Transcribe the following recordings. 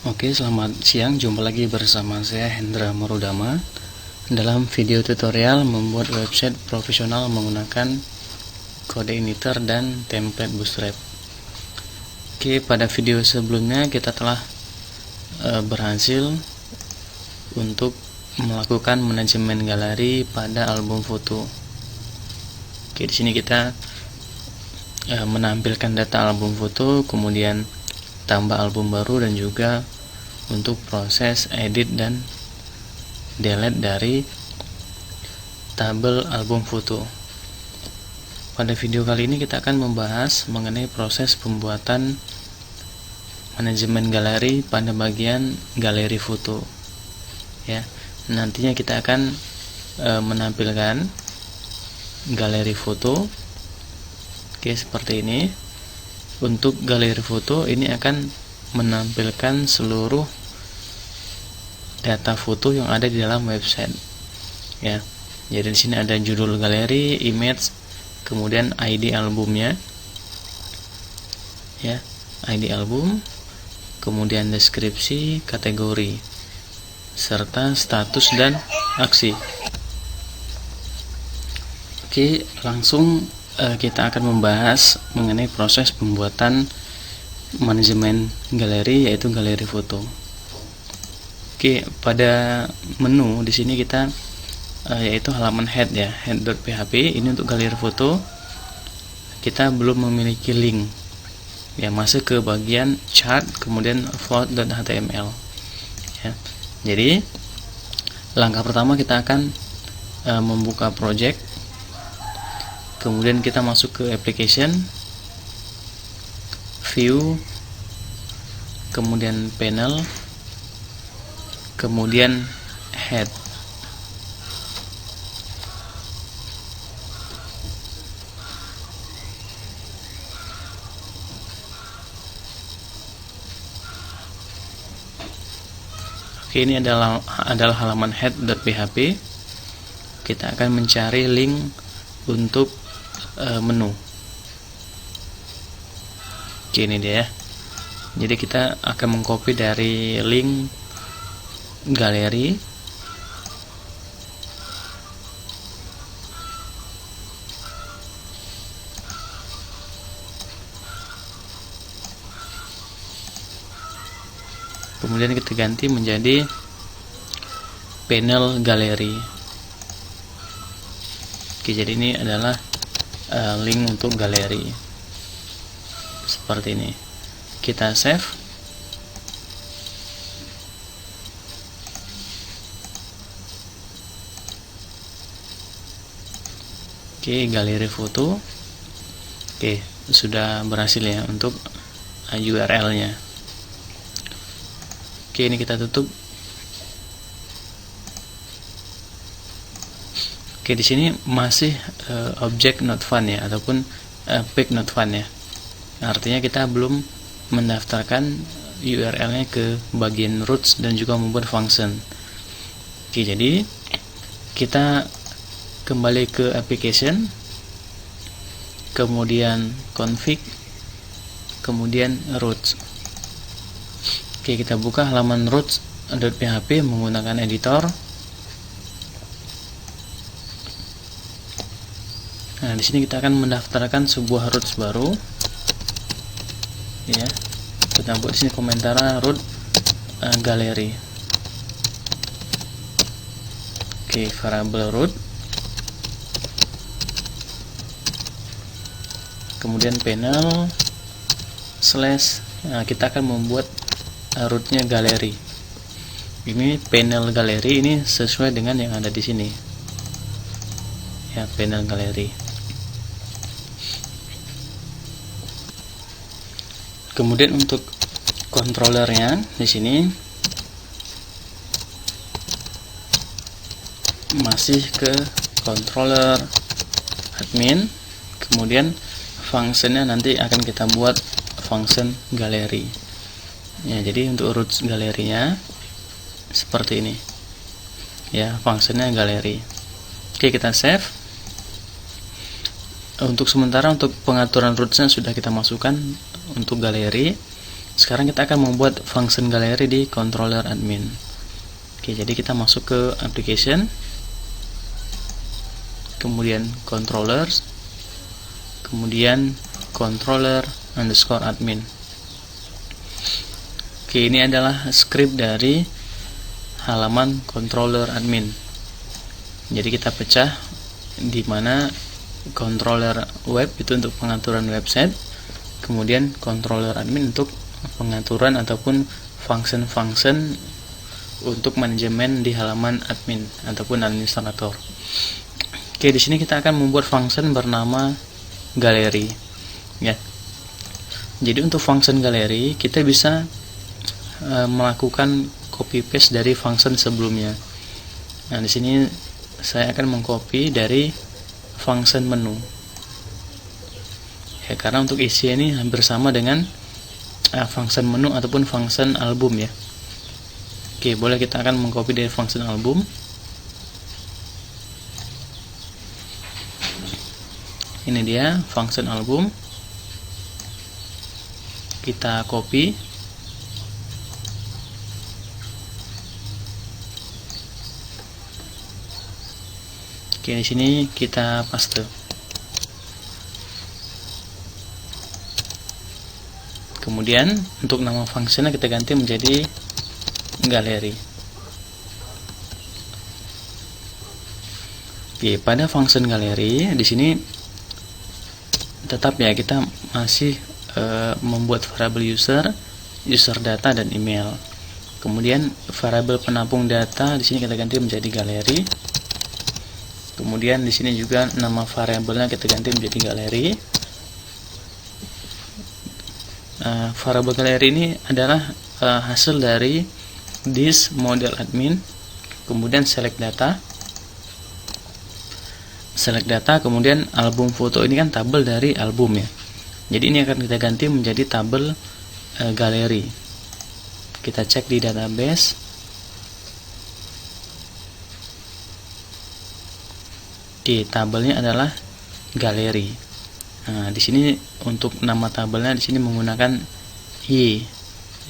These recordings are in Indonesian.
Oke, selamat siang. Jumpa lagi bersama saya Hendra Marudama dalam video tutorial membuat website profesional menggunakan kode initer dan template Bootstrap. Oke, pada video sebelumnya kita telah berhasil untuk melakukan manajemen galeri pada album foto. Oke, di sini kita menampilkan data album foto, kemudian tambah album baru, dan juga untuk proses edit dan delete dari tabel album foto. Pada video kali ini kita akan membahas mengenai proses pembuatan manajemen galeri pada bagian galeri foto. Ya, nantinya kita akan menampilkan galeri foto. Oke, seperti ini. Untuk galeri foto ini akan menampilkan seluruh data foto yang ada di dalam website. Ya, jadi di sini ada judul galeri, image, kemudian ID albumnya. Ya, ID album, kemudian deskripsi, kategori, serta status dan aksi. Oke, langsung kita akan membahas mengenai proses pembuatan manajemen galeri, yaitu galeri foto. Oke, pada menu di sini kita yaitu halaman head, ya, head.php. Ini untuk galeri foto. Kita belum memiliki link, ya, masuk ke bagian chart, kemudian float.html. Ya, jadi langkah pertama kita akan membuka project. Kemudian kita masuk ke application, view, kemudian panel, kemudian head. Oke, ini adalah halaman head.php. Kita akan mencari link untuk menu. Oke, ini dia ya. Jadi kita akan mengcopy dari link galeri. Kemudian kita ganti menjadi panel galeri. Oke, jadi ini adalah link untuk galeri seperti ini. Kita save. Oke, galeri foto. Oke, sudah berhasil ya untuk URL-nya. Oke, ini kita tutup. Oke, di sini masih object not found, ya, ataupun page not found, ya. Artinya kita belum mendaftarkan URL-nya ke bagian roots dan juga membuat function. Oke, jadi kita kembali ke application, kemudian config, kemudian roots. Oke, kita buka halaman roots.php menggunakan editor. Nah, di sini kita akan mendaftarkan sebuah roots baru. Ya, kita buat di sini komentar root galeri. Oke, variable root, kemudian panel slash. Nah, kita akan membuat rootnya galeri. Ini panel galeri, ini sesuai dengan yang ada di sini. Ya, panel galeri. Kemudian untuk controllernya di sini masih ke controller admin, kemudian functionnya nanti akan kita buat function galeri. Ya, jadi untuk roots galerinya seperti ini. Ya, functionnya galeri. Oke, kita save. Untuk sementara untuk pengaturan rootsnya sudah kita masukkan untuk galeri. Sekarang kita akan membuat function galeri di controller admin. Oke, jadi kita masuk ke application, kemudian controllers, kemudian controller underscore admin. Oke, ini adalah script dari halaman controller admin. Jadi kita pecah, di mana controller web itu untuk pengaturan website, kemudian controller admin untuk pengaturan ataupun function-function untuk manajemen di halaman admin ataupun administrator. Oke, di sini kita akan membuat function bernama galeri, ya. Jadi untuk function galeri kita bisa melakukan copy paste dari function sebelumnya. Nah, di sini saya akan mengcopy dari function menu. Ya, karena untuk isi ini hampir sama dengan function menu ataupun function album, ya. Oke, boleh kita akan mengcopy dari function album. Ini dia function album. Kita copy. Oke, di sini kita paste. Kemudian untuk nama fungsinya kita ganti menjadi galeri. Oke, pada function galeri di sini tetap ya kita masih membuat variabel user data dan email. Kemudian variabel penampung data di sini kita ganti menjadi galeri. Kemudian di sini juga nama variabelnya kita ganti menjadi galeri. Variabel galeri ini adalah hasil dari this model admin, kemudian select data, kemudian album foto. Ini kan tabel dari album, ya. Jadi ini akan kita ganti menjadi tabel galeri. Kita cek di database. Oke, tabelnya adalah galeri. Nah, di sini untuk nama tabelnya di sini menggunakan i,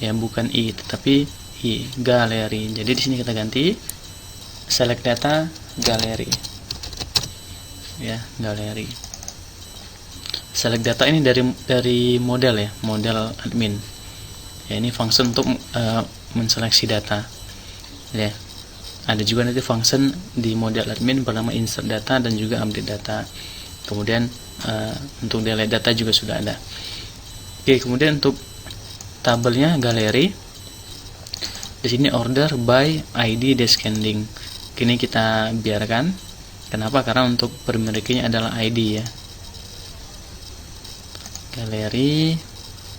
ya, bukan i, tetapi i, galeri. Jadi di sini kita ganti select data galeri, ya, galeri. Select data ini dari model, ya, model admin. Ya, ini function untuk menseleksi data, ya. Ada juga nanti function di model admin bernama insert data dan juga update data. Kemudian untuk delete data juga sudah ada. Oke, kemudian untuk tabelnya galeri, di sini order by ID descending. Kini kita biarkan. Kenapa? Karena untuk pemilikinya adalah ID, ya. Galeri,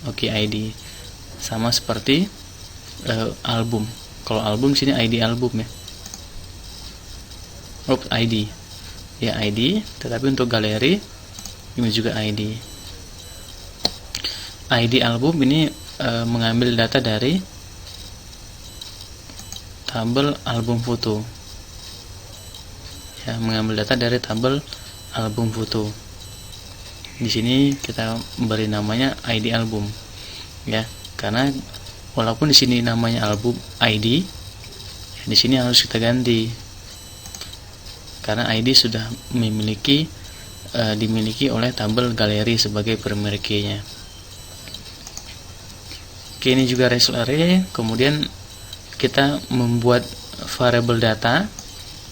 oke, ID sama seperti album. Kalau album sini ID album, ya. ID, ya, ID, tetapi untuk galeri ini juga ID. ID album ini mengambil data dari tabel album foto, ya, mengambil data dari tabel album foto. Di sini kita beri namanya ID album, ya, karena walaupun di sini namanya album ID, ya, di sini harus kita ganti karena ID sudah dimiliki oleh tabel galeri sebagai pemilikinya. Oke, ini juga result array. Kemudian kita membuat variabel data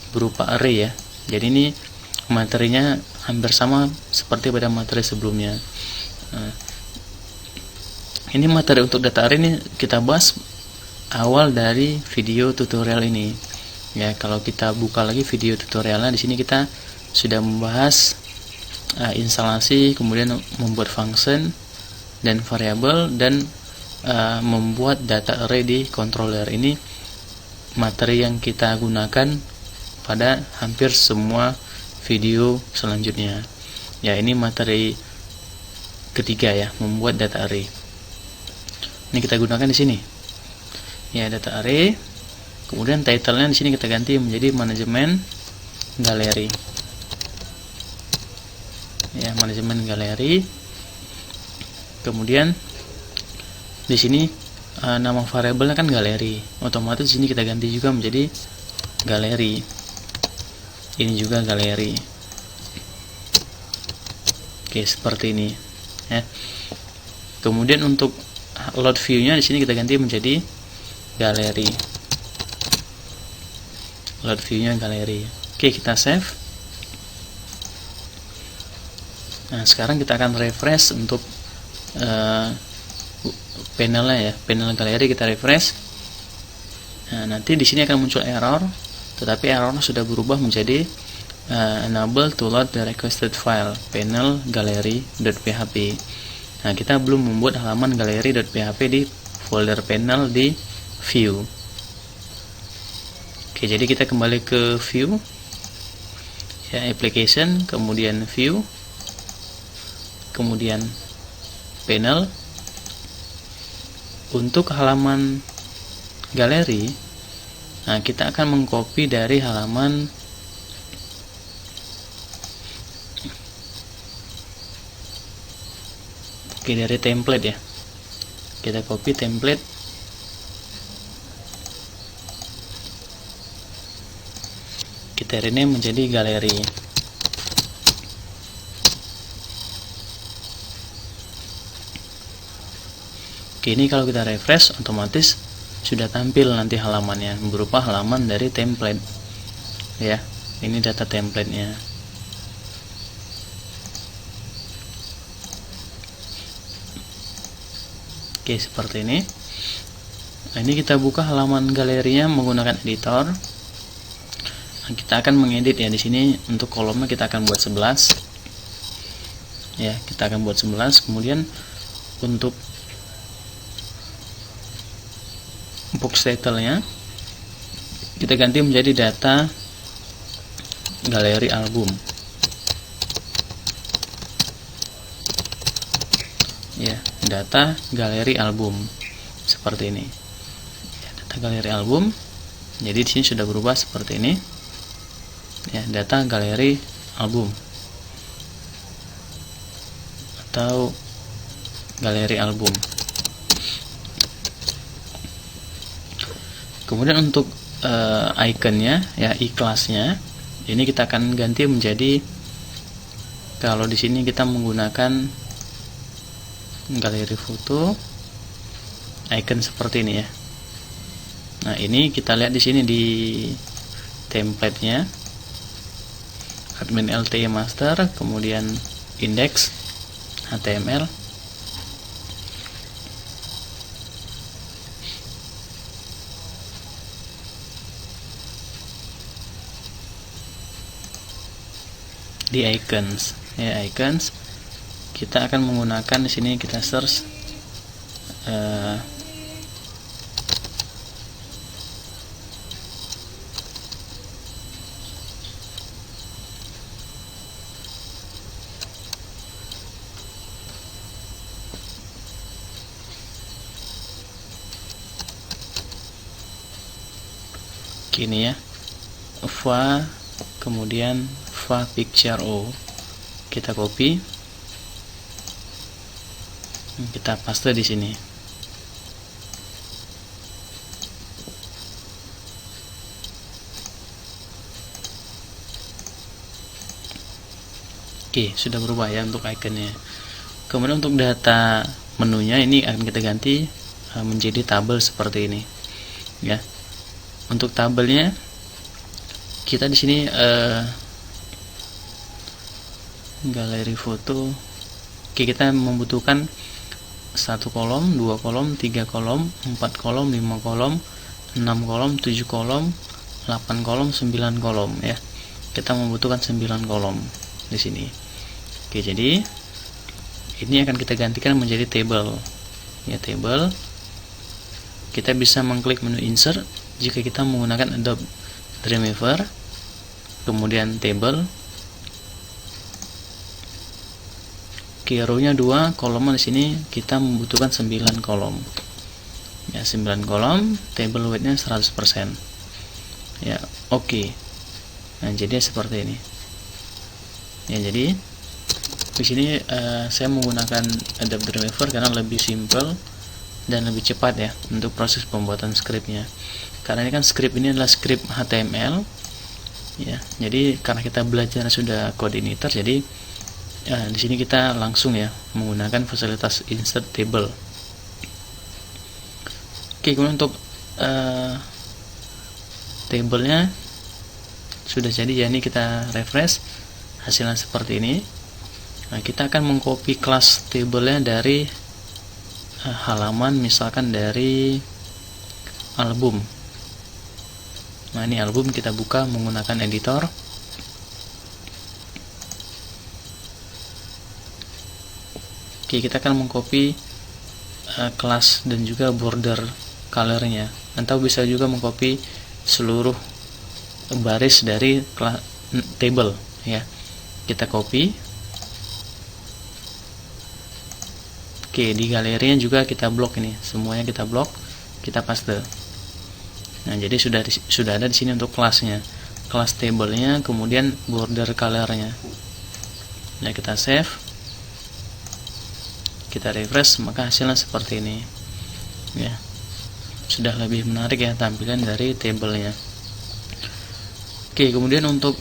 berupa array, ya. Jadi ini materinya hampir sama seperti pada materi sebelumnya. Ini materi untuk data array ini kita bahas awal dari video tutorial ini. Ya, kalau kita buka lagi video tutorialnya, di sini kita sudah membahas instalasi, kemudian membuat function dan variabel, dan membuat data array di controller. Ini materi yang kita gunakan pada hampir semua video selanjutnya. Ya, ini materi ketiga, ya, membuat data array. Ini kita gunakan di sini. Ya, data array. Kemudian title-nya di sini kita ganti menjadi manajemen galeri. Ya, manajemen galeri. Kemudian di sini nama variabelnya kan galeri, otomatis sini kita ganti juga menjadi galeri. Ini juga galeri. Oke, seperti ini ya. Kemudian untuk load view-nya di sini kita ganti menjadi galeri. Load view-nya galeri. Oke, kita save. Nah, sekarang kita akan refresh untuk panelnya ya, panel galeri kita refresh. Nah, nanti di sini akan muncul error, tetapi errornya sudah berubah menjadi enable to load the requested file panel gallery.php. Nah, kita belum membuat halaman gallery.php di folder panel di view. Oke, jadi kita kembali ke view ya, application, kemudian view, kemudian panel. Untuk halaman galeri, nah kita akan mengcopy dari halaman dari template ya. Kita copy template, kita rename menjadi galeri. Oke, ini kalau kita refresh otomatis sudah tampil nanti halamannya berupa halaman dari template ya. Ini data templatenya. Oke, seperti ini. Nah, ini kita buka halaman galerinya menggunakan editor. Nah, kita akan mengedit ya. Di sini untuk kolomnya kita akan buat 11 ya, kita akan buat 11. Kemudian untuk box title-nya kita ganti menjadi data galeri album ya, data galeri album seperti ini ya, data galeri album. Jadi di sini sudah berubah seperti ini ya, data galeri album atau galeri album. Kemudian untuk ikonnya ya, ikhlasnya ini kita akan ganti menjadi, kalau di sini kita menggunakan galeri foto, icon seperti ini ya. Nah, ini kita lihat di sini di template-nya admin LT master, kemudian index HTML. Di icons ya, icons kita akan menggunakan di sini, kita search gini ya, va, kemudian va picture o, kita copy, kita paste di sini. Oke, sudah berubah ya untuk ikonnya. Kemudian untuk data menunya ini akan kita ganti menjadi tabel seperti ini ya. Untuk tabelnya kita di sini galeri foto. Oke, kita membutuhkan 1 kolom, 2 kolom, 3 kolom, 4 kolom, 5 kolom, 6 kolom, 7 kolom, 8 kolom, 9 kolom ya. Kita membutuhkan 9 kolom di sini. Oke, jadi ini akan kita gantikan menjadi table ya, table. Kita bisa mengklik menu insert jika kita menggunakan Adobe Dreamweaver, kemudian table. Oke, row-nya 2, kolomnya di sini kita membutuhkan 9 kolom. Ya, 9 kolom, table weight-nya 100%. Ya, oke. Nah, jadi seperti ini. Ya, jadi di sini saya menggunakan Adobe Dreamweaver karena lebih simple dan lebih cepat ya untuk proses pembuatan skripnya. Karena ini kan skrip ini adalah skrip HTML ya. Jadi karena kita belajar sudah coordinator, jadi di sini kita langsung ya menggunakan fasilitas insert table. Oke, kemudian untuk tabelnya sudah jadi ya, ini kita refresh, hasilnya seperti ini. Nah, kita akan mengcopy kelas tabelnya dari halaman, misalkan dari album. Nah, ini album, kita buka menggunakan editor. Oke, kita akan mengcopy kelas dan juga border colornya, atau bisa juga mengcopy seluruh baris dari table ya. Kita copy. Oke, di galerinya juga kita blok, ini semuanya kita blok, kita paste. Nah, jadi sudah ada di sini untuk kelasnya, kelas tablenya, kemudian border colornya. Nah, kita save, kita refresh, maka hasilnya seperti ini ya. Sudah lebih menarik ya tampilan dari tabelnya. Oke, kemudian untuk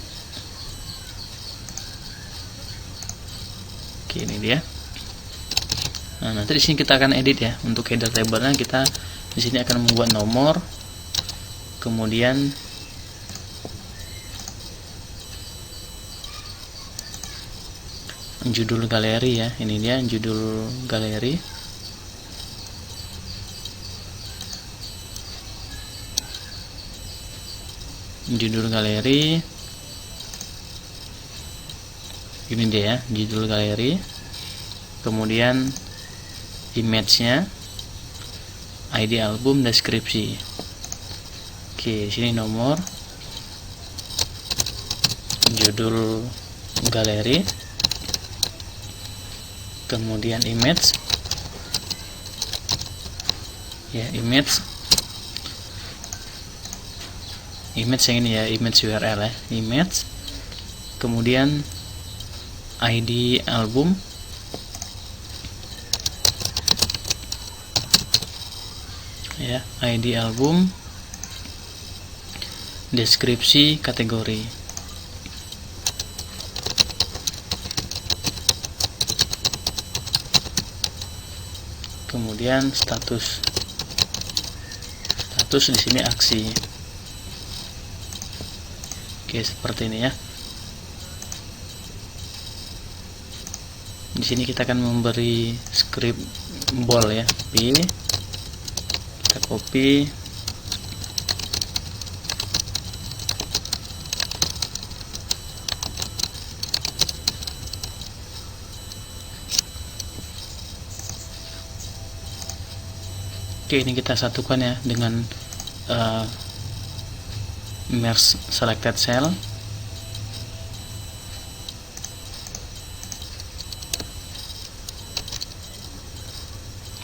ini dia. Nah, nanti di sini kita akan edit ya. Untuk header tabelnya kita di sini akan membuat nomor, kemudian judul galeri ya. Ini dia judul galeri. Judul galeri. Ini dia ya, judul galeri. Kemudian image-nya, ID album, deskripsi. Oke, sini nomor, judul galeri, kemudian image ya, image yang ini ya, image URL ya, image, kemudian ID album, ya, ID album, deskripsi, kategori. Kemudian status di sini aksi. Oke, seperti ini ya. Di sini kita akan memberi script bold ya, kita copy, oke, ini kita satukan ya dengan merge selected cell.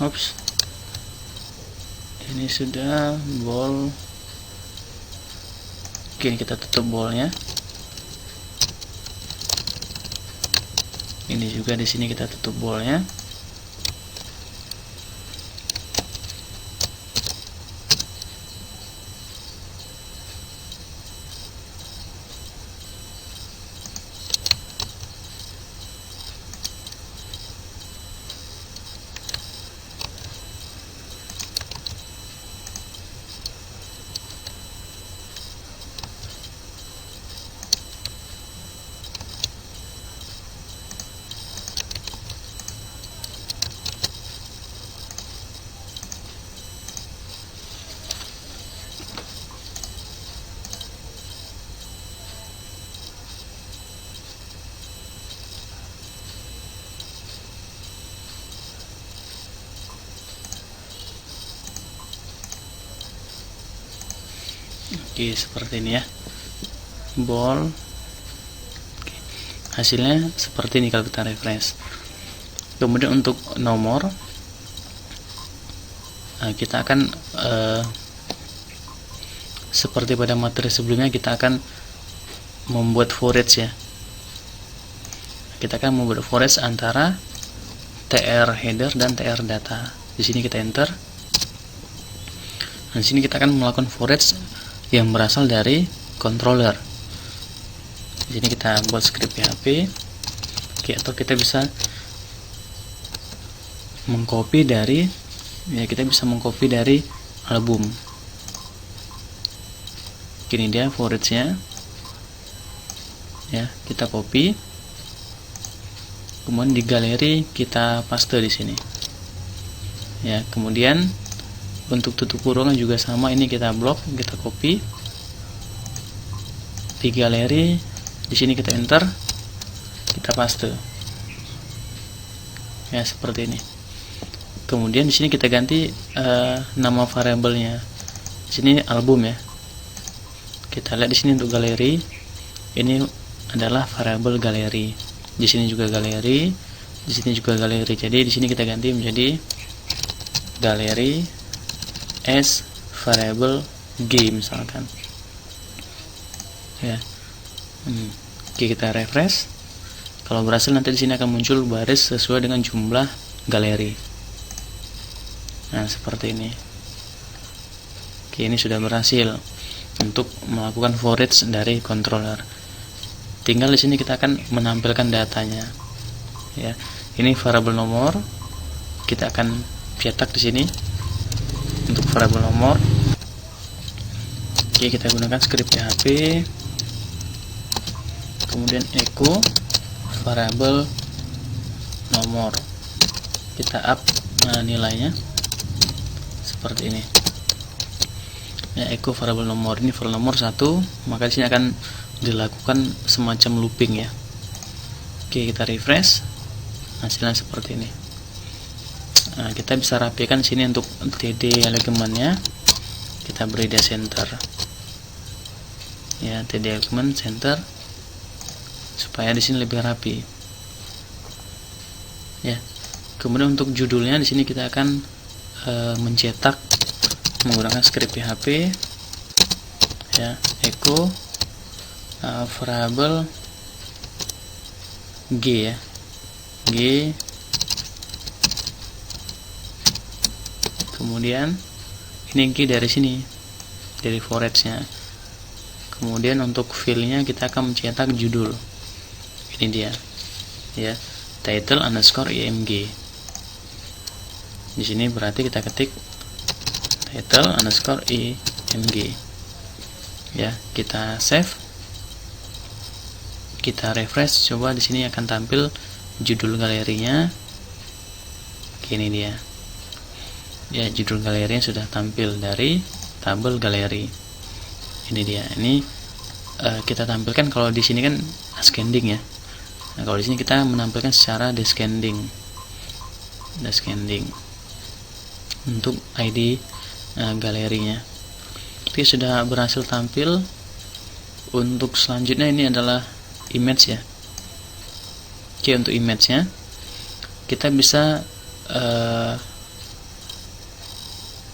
Oops, ini sudah bold. Oke, ini kita tutup boldnya. Ini juga di sini kita tutup boldnya. Oke, seperti ini ya, bold. Oke, hasilnya seperti ini kalau kita refresh. Kemudian untuk nomor, kita akan seperti pada materi sebelumnya, kita akan membuat forage ya. Kita akan membuat forage antara tr header dan tr data. Di sini kita enter. Nah, di sini kita akan melakukan forage yang berasal dari controller. Di sini kita buat script PHP. Oke, atau kita bisa mengcopy dari album. Ini dia forage-nya. Ya, kita copy. Kemudian di galeri kita paste di sini. Ya, kemudian untuk tutup kurungan juga sama, ini kita blok, kita copy. Di galeri di sini kita enter, kita paste. Ya, seperti ini. Kemudian di sini kita ganti nama variabelnya. Di sini album ya. Kita lihat di sini untuk galeri, ini adalah variabel galeri. Di sini juga galeri, di sini juga galeri. Jadi di sini kita ganti menjadi galeri as variable g misalkan. Ya. Oke, kita refresh. Kalau berhasil, nanti di sini akan muncul baris sesuai dengan jumlah galeri. Nah, seperti ini. Oke, ini sudah berhasil untuk melakukan forage dari controller. Tinggal di sini kita akan menampilkan datanya. Ya, ini variabel nomor. Kita akan cetak di sini untuk variabel nomor. Oke, kita gunakan script PHP. Kemudian echo variabel nomor. Kita up nilainya seperti ini. Ya, echo variabel nomor, ini variabel nomor 1, maka di sini akan dilakukan semacam looping ya. Oke, kita refresh, hasilnya seperti ini. Nah, kita bisa rapikan sini untuk TD elemennya, kita beri dia center. Ya, TD element center supaya di sini lebih rapi. Ya. Kemudian untuk judulnya di sini kita akan mencetak menggunakan script PHP. Ya, echo variabel g ya. G. Kemudian ini G dari sini, dari forage-nya. Kemudian untuk fill-nya kita akan mencetak judul. Ini dia, ya, title underscore img. Di sini berarti kita ketik title underscore img. Ya, kita save, kita refresh. Coba di sini akan tampil judul galerinya. Ini dia. Ya, judul galerinya sudah tampil dari tabel galeri. Ini dia. Ini kita tampilkan kalau di sini kan ascending ya. Nah, kalau di sini kita menampilkan secara descending. Untuk ID galerinya. Oke, sudah berhasil tampil. Untuk selanjutnya ini adalah image ya. Oke, untuk image-nya kita bisa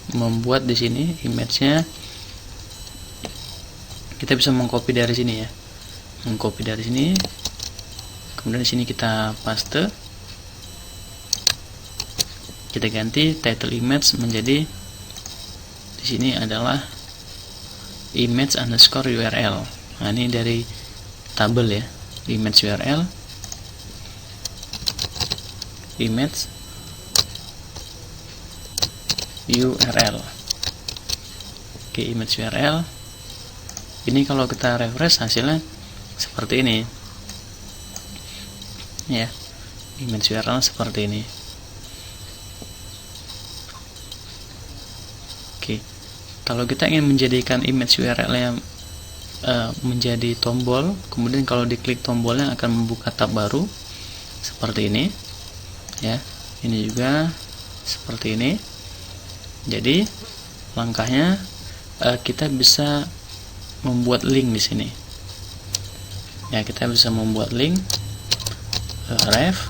membuat di sini image-nya, kita bisa mengcopy dari sini ya, kemudian di sini kita paste, kita ganti title image menjadi, di sini adalah image underscore URL. Nah, ini dari tabel ya, image URL, image URL. Oke, image URL. Ini kalau kita refresh hasilnya seperti ini. Ya, image URL seperti ini. Oke, kalau kita ingin menjadikan image URL yang menjadi tombol, kemudian kalau diklik tombolnya akan membuka tab baru seperti ini. Ya, ini juga seperti ini. Jadi langkahnya kita bisa membuat link di sini. Ya, kita bisa membuat link ref.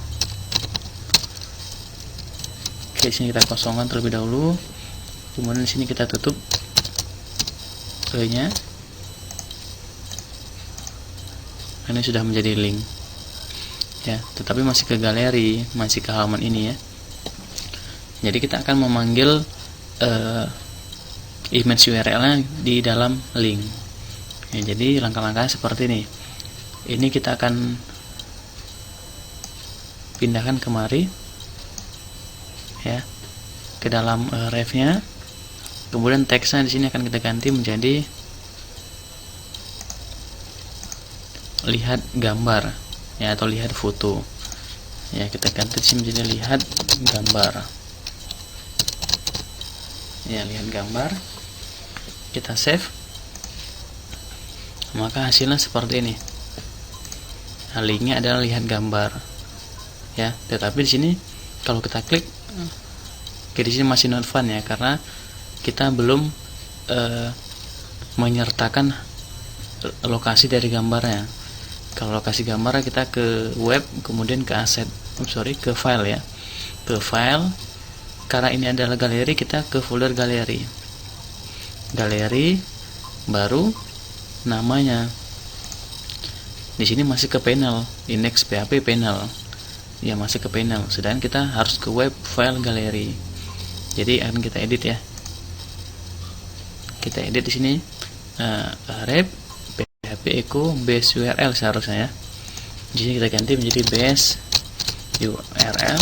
Oke, sini kita kosongkan terlebih dahulu. Kemudian di sini kita tutup E-nya. Ini sudah menjadi link. Ya, tetapi masih ke galeri, masih ke halaman ini ya. Jadi kita akan memanggil image URL-nya di dalam link. Ya, jadi langkah-langkah seperti ini. Ini kita akan pindahkan kemari, ya, ke dalam ref-nya. Kemudian teksnya di sini akan kita ganti menjadi lihat gambar, ya, atau lihat foto. Ya, kita ganti di sini menjadi lihat gambar. Ya, lihat gambar. Kita save. Maka hasilnya seperti ini. Nah, linknya adalah lihat gambar. Ya, tetapi di sini kalau kita klik, di sini masih not found, ya, karena kita belum menyertakan lokasi dari gambarnya. Kalau lokasi gambar kita ke web, kemudian ke aset, ke file, ya, ke file. Karena ini adalah galeri, kita ke folder galeri, baru namanya. Di sini masih ke panel, index PHP panel, ya, masih ke panel. Sedangkan kita harus ke web file galeri. Jadi akan kita edit, ya. Kita edit di sini ref PHP echo base URL seharusnya, ya. Di sini kita ganti menjadi base URL.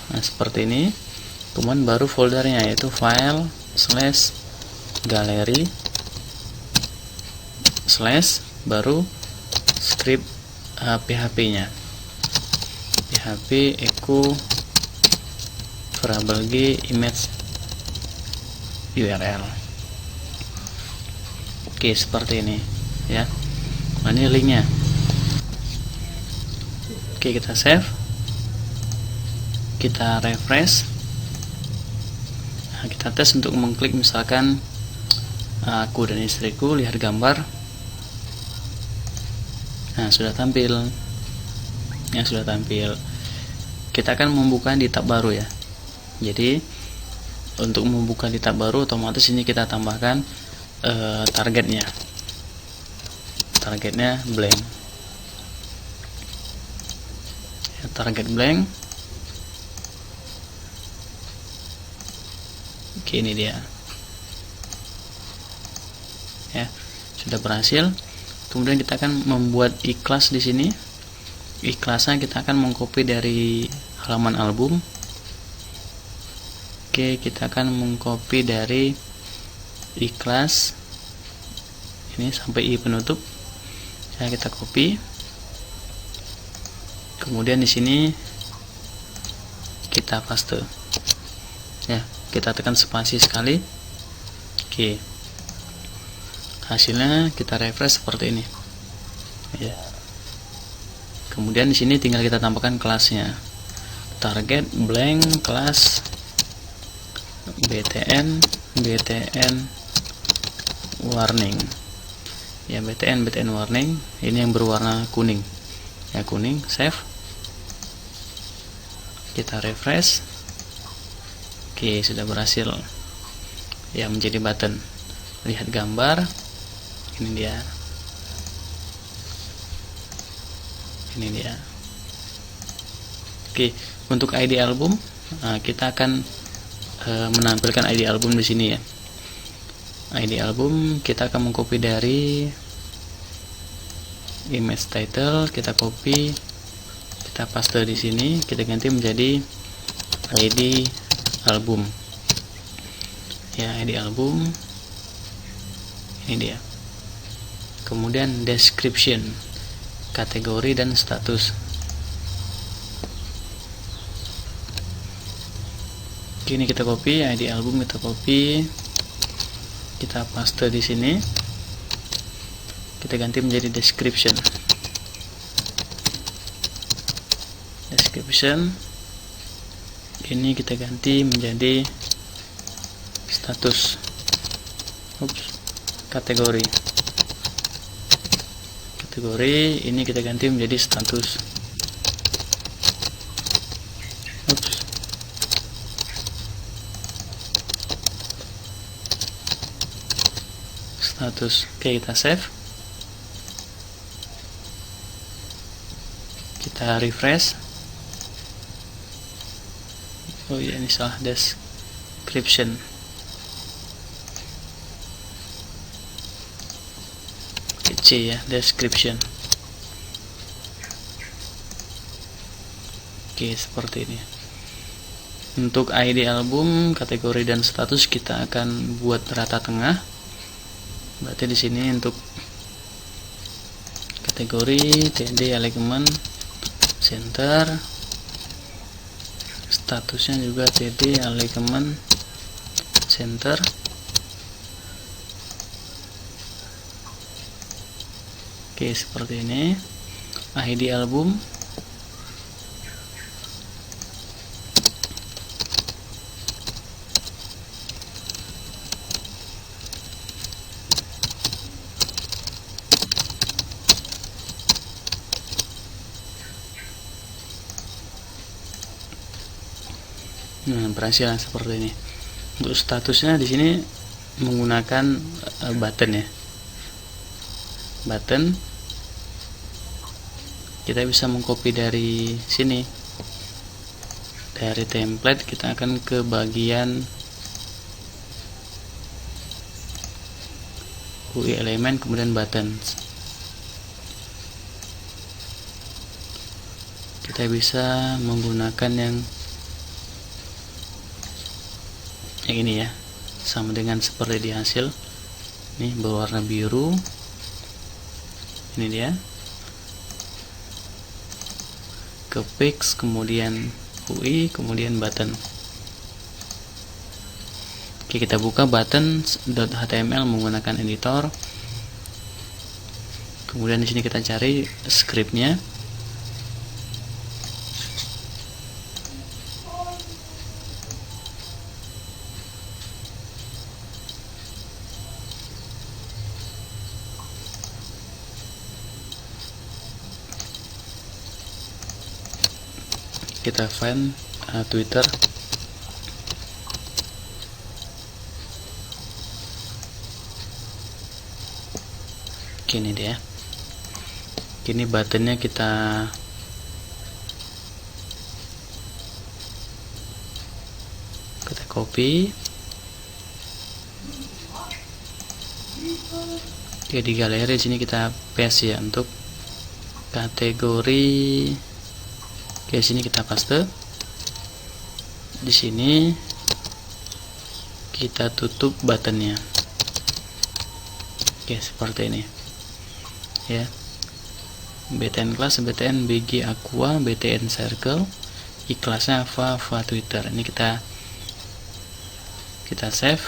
Nah, seperti ini. Kemudian baru foldernya, yaitu file /galeri/ baru script PHP-nya. PHP echo variable g image URL. Oke, seperti ini, ya. Nah, ini linknya. Oke, kita save. Kita refresh. Nah, kita tes untuk mengklik, misalkan aku dan istriku lihat gambar. Nah, sudah tampil. Ya, sudah tampil. Kita akan membuka di tab baru, ya. Jadi untuk membuka di tab baru, otomatis ini kita tambahkan targetnya. Targetnya blank. Ya, target blank. Oke, ini dia. Ya, sudah berhasil. Kemudian kita akan membuat ikhlas di sini. Ikhlasnya kita akan mengcopy dari halaman album. Oke, kita akan mengcopy dari ikhlas ini sampai i penutup. Ya, kita copy. Kemudian di sini kita paste. Ya, kita tekan spasi sekali. Oke. Hasilnya kita refresh seperti ini. Ya. Kemudian di sini tinggal kita tambahkan kelasnya. Target blank kelas btn warning. Ya, btn warning. Ini yang berwarna kuning. Ya, kuning. Save. Kita refresh. Oke, sudah berhasil. Ya, menjadi button. Lihat gambar. Ini dia. Ini dia. Oke, untuk ID album, kita akan menampilkan ID album di sini, ya. ID album kita akan mengcopy dari image title, kita copy, kita paste di sini, kita ganti menjadi ID album. Ya, ID album. Ini dia. Kemudian description, kategori dan status. Ini kita copy ID album, kita copy, kita paste di sini, kita ganti menjadi description. Ini kita ganti menjadi status. Kategori ini kita ganti menjadi status. Oke, kita save. kita refresh. Oh iya, ini salah, description. C ya, description. Oke, seperti ini. Untuk ID album, kategori dan status kita akan buat rata tengah. Berarti di sini untuk kategori TD alignment center, statusnya juga TD alignment center. Oke, seperti ini. ID album, berhasil seperti ini. Untuk statusnya di sini menggunakan button ya. Button kita bisa mengcopy dari sini, dari template kita akan ke bagian UI element, kemudian button. Kita bisa menggunakan yang ini ya, sama dengan seperti di hasil. Ini berwarna biru, ini dia, ke fix, kemudian UI, kemudian button. Oke, kita buka button.html menggunakan editor. Kemudian di sini kita cari scriptnya. Kita find Twitter. Ini dia. Ini buttonnya kita copy. Oke, di galeri sini kita paste ya untuk kategori. Oke, sini kita paste. Di sini kita tutup buttonnya. Oke, seperti ini. Ya. BTN class, BTN BG Aqua, BTN circle, iklasnya Ava Twitter. Ini kita save.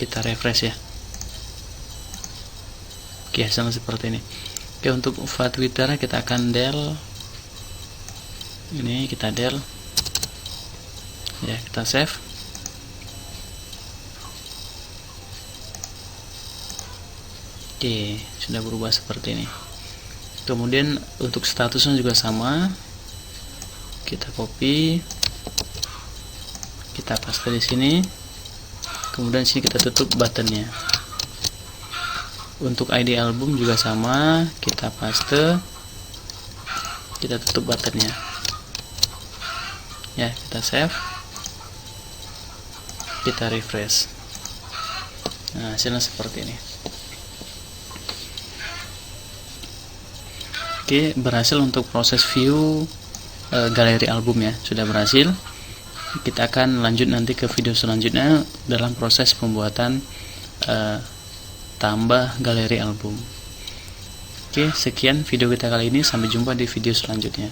Kita refresh ya. Oke, sama seperti ini. Oke, untuk Twitter kita akan del. Ini kita del ya, kita save. Oke, sudah berubah seperti ini. Kemudian untuk statusnya juga sama, kita copy, kita paste di sini, kemudian sini kita tutup buttonnya. Untuk ID album juga sama, kita paste, kita tutup buttonnya. Ya, kita save, kita refresh. Nah, hasilnya seperti ini. Oke, berhasil untuk proses view galeri album ya, sudah berhasil. Kita akan lanjut nanti ke video selanjutnya dalam proses pembuatan tambah galeri album. Oke, sekian video kita kali ini, sampai jumpa di video selanjutnya.